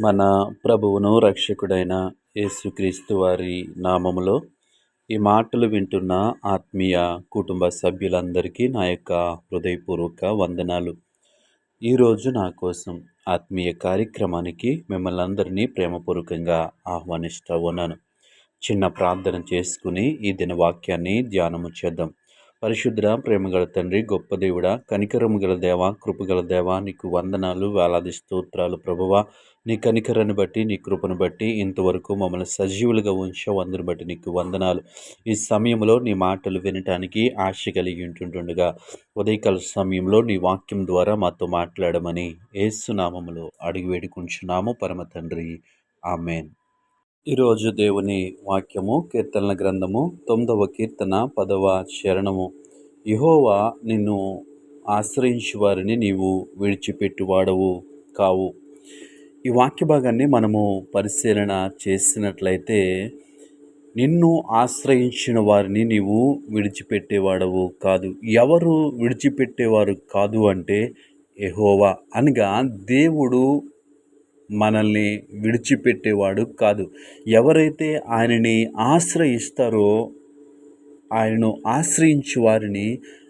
మన ప్రభువును రక్షకుడైన యేసుక్రీస్తు వారి నామములో ఈ మాటలు వింటున్న ఆత్మీయ కుటుంబ సభ్యులందరికీ నా యొక్క హృదయపూర్వక వందనాలు. ఈరోజు నా కోసం ఆత్మీయ కార్యక్రమానికి మిమ్మల్ని అందరినీ ప్రేమపూర్వకంగా ఆహ్వానిస్తూ ఉన్నాను. చిన్న ప్రార్థన చేసుకుని ఈ దిన వాక్యాన్ని ధ్యానము చేద్దాం. పరిశుద్ధ ప్రేమగల తండ్రి, గొప్ప దేవుడా, కనికరము గల దేవ, కృపగల దేవ, నీకు వందనాలు, వేలాది స్తోత్రాలు ప్రభువా. నీ కనికరాన్ని బట్టి, నీ కృపను బట్టి ఇంతవరకు మమ్మల్ని సజీవులుగా ఉంచావు. అందుని బట్టి నీకు వందనాలు. ఈ సమయంలో నీ మాటలు వినటానికి ఆశ కలిగి ఉంటుండగా ఉదయకాల సమయంలో నీ వాక్యం ద్వారా మాతో మాట్లాడమని యేసు నామములో అడిగి వేడుకుంటున్నాము పరమ తండ్రి. ఆమేన్. ఈరోజు దేవుని వాక్యము కీర్తనల గ్రంథము 9వ కీర్తన 10వ చరణము. యెహోవా నిన్ను ఆశ్రయించు వారిని నీవు విడిచిపెట్టువాడవు కావు. ఈ వాక్య భాగాన్ని మనము పరిశీలన చేసినట్లయితే, నిన్ను ఆశ్రయించిన వారిని నీవు విడిచిపెట్టేవాడవు కాదు. ఎవరు విడిచిపెట్టేవారు కాదు అంటే యెహోవా అనగా దేవుడు మనల్ని విడిచిపెట్టేవాడు కాదు. ఎవరైతే ఆయనని ఆశ్రయిస్తారో, ఆయనను ఆశ్రయించు వారిని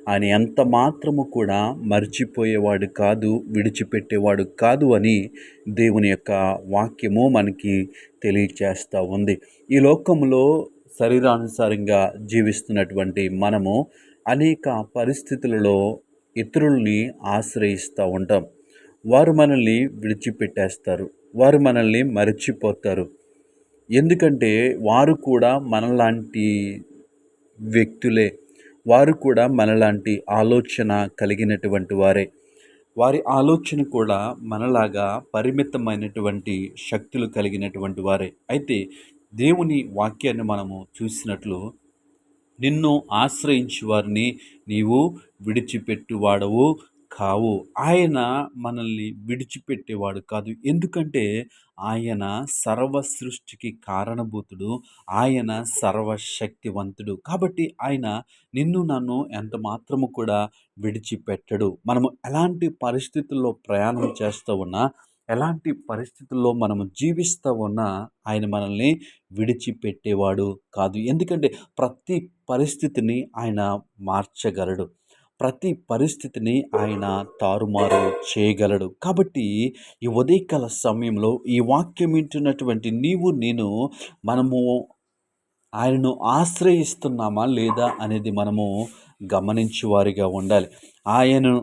ఆయన ఎంత మాత్రము కూడా మర్చిపోయేవాడు కాదు, విడిచిపెట్టేవాడు కాదు అని దేవుని యొక్క వాక్యము మనకి తెలియచేస్తూ ఉంది. ఈ లోకంలో శరీరానుసారంగా జీవిస్తున్నటువంటి మనము అనేక పరిస్థితులలో ఇతరుల్ని ఆశ్రయిస్తూ ఉంటాం. వారు మనల్ని విడిచిపెట్టేస్తారు, వారు మనల్ని మరచిపోతారు. ఎందుకంటే వారు కూడా మనలాంటి వ్యక్తులే, వారు కూడా మనలాంటి ఆలోచన కలిగినటువంటి వారే. వారి ఆలోచన కూడా మనలాగా పరిమితమైనటువంటి శక్తులు కలిగినటువంటి వారే. అయితే దేవుని వాక్యాన్ని మనము చూసినట్లు, నిన్ను ఆశ్రయించు వారిని నీవు విడిచిపెట్టువాడవు కావు. ఆయన మనల్ని విడిచిపెట్టేవాడు కాదు. ఎందుకంటే ఆయన సర్వ సృష్టికి కారణభూతుడు, ఆయన సర్వశక్తివంతుడు. కాబట్టి ఆయన నిన్ను నన్ను ఎంత మాత్రము కూడా విడిచిపెట్టడు. మనము ఎలాంటి పరిస్థితుల్లో ప్రయాణం చేస్తూ ఉన్నా, ఎలాంటి పరిస్థితుల్లో మనము జీవిస్తూ ఉన్నా ఆయన మనల్ని విడిచిపెట్టేవాడు కాదు. ఎందుకంటే ప్రతి పరిస్థితిని ఆయన మార్చగలడు, ప్రతి పరిస్థితిని ఆయన తారుమారు చేయగలడు. కాబట్టి ఈ ఉదయకాల సమయంలో ఈ వాక్యం వింటున్నటువంటి నీవు నేను మనము ఆయనను ఆశ్రయిస్తున్నామా లేదా అనేది మనము గమనించువారిగా ఉండాలి. ఆయనను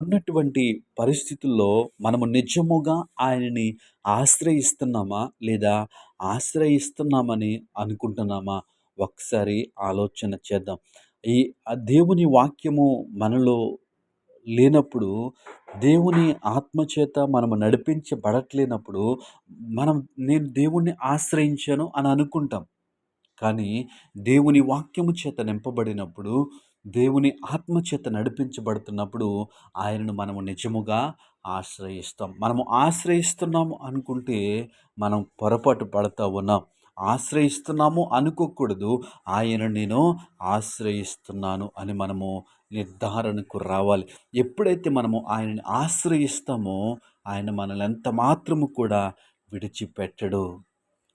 ఉన్నటువంటి పరిస్థితుల్లో మనము నిజముగా ఆయనని ఆశ్రయిస్తున్నామా లేదా ఆశ్రయిస్తున్నామని అనుకుంటున్నామా? ఒకసారి ఆలోచన చేద్దాం. ఈ దేవుని వాక్యము మనలో లేనప్పుడు, దేవుని ఆత్మచేత మనము నడిపించబడట్లేనప్పుడు నేను దేవుణ్ణి ఆశ్రయించాను అని అనుకుంటాం. కానీ దేవుని వాక్యము చేత నింపబడినప్పుడు, దేవుని ఆత్మ చేత నడిపించబడుతున్నప్పుడు ఆయనను మనము నిజముగా ఆశ్రయిస్తాం. మనము ఆశ్రయిస్తున్నాము అనుకుంటే మనం పొరపాటు పడతా ఉన్నాం. ఆశ్రయిస్తున్నాము అనుకోకూడదు. ఆయన నేను ఆశ్రయిస్తున్నాను అని మనము నిర్ధారణకు రావాలి. ఎప్పుడైతే మనము ఆయనని ఆశ్రయిస్తామో ఆయన మనల్ని ఎంత మాత్రము కూడా విడిచిపెట్టడు.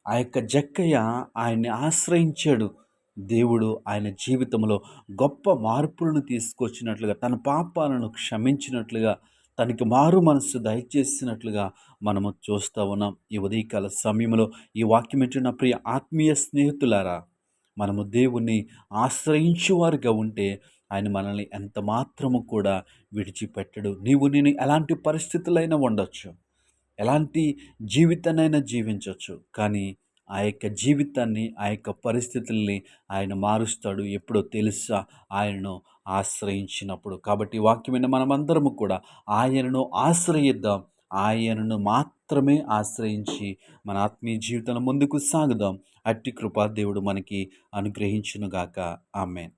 ఆ యొక్క జక్కయ్య ఆయన్ని ఆశ్రయించాడు. దేవుడు ఆయన జీవితంలో గొప్ప మార్పులను తీసుకొచ్చినట్లుగా, తన పాపాలను క్షమించినట్లుగా, తనకి మారు మనస్సు దయచేసినట్లుగా మనము చూస్తూ ఉన్నాం. ఈ ఉదయకాల సమయంలో ఈ వాక్యం వింటున్న ప్రియ ఆత్మీయ స్నేహితులారా, మనము దేవుణ్ణి ఆశ్రయించువారుగా ఉంటే ఆయన మనల్ని ఎంత మాత్రము కూడా విడిచిపెట్టడు. నీవు నేను ఎలాంటి పరిస్థితులైనా ఉండొచ్చు, ఎలాంటి జీవితాన్నైనా జీవించవచ్చు, కానీ ఆ యొక్క జీవితాన్ని, ఆ యొక్క పరిస్థితుల్ని ఆయన మారుస్తాడు. ఎప్పుడో తెలుసా? ఆయనను ఆశ్రయించినప్పుడు. కాబట్టి ఈ వాక్యమైన మనమందరము కూడా ఆయనను ఆశ్రయిద్దాం. ఆయనను మాత్రమే ఆశ్రయించి మన ఆత్మీయ జీవితంలో ముందుకు సాగుదాం. అట్టి కృప దేవుడు మనకి అనుగ్రహించునుగాక. ఆమేన్.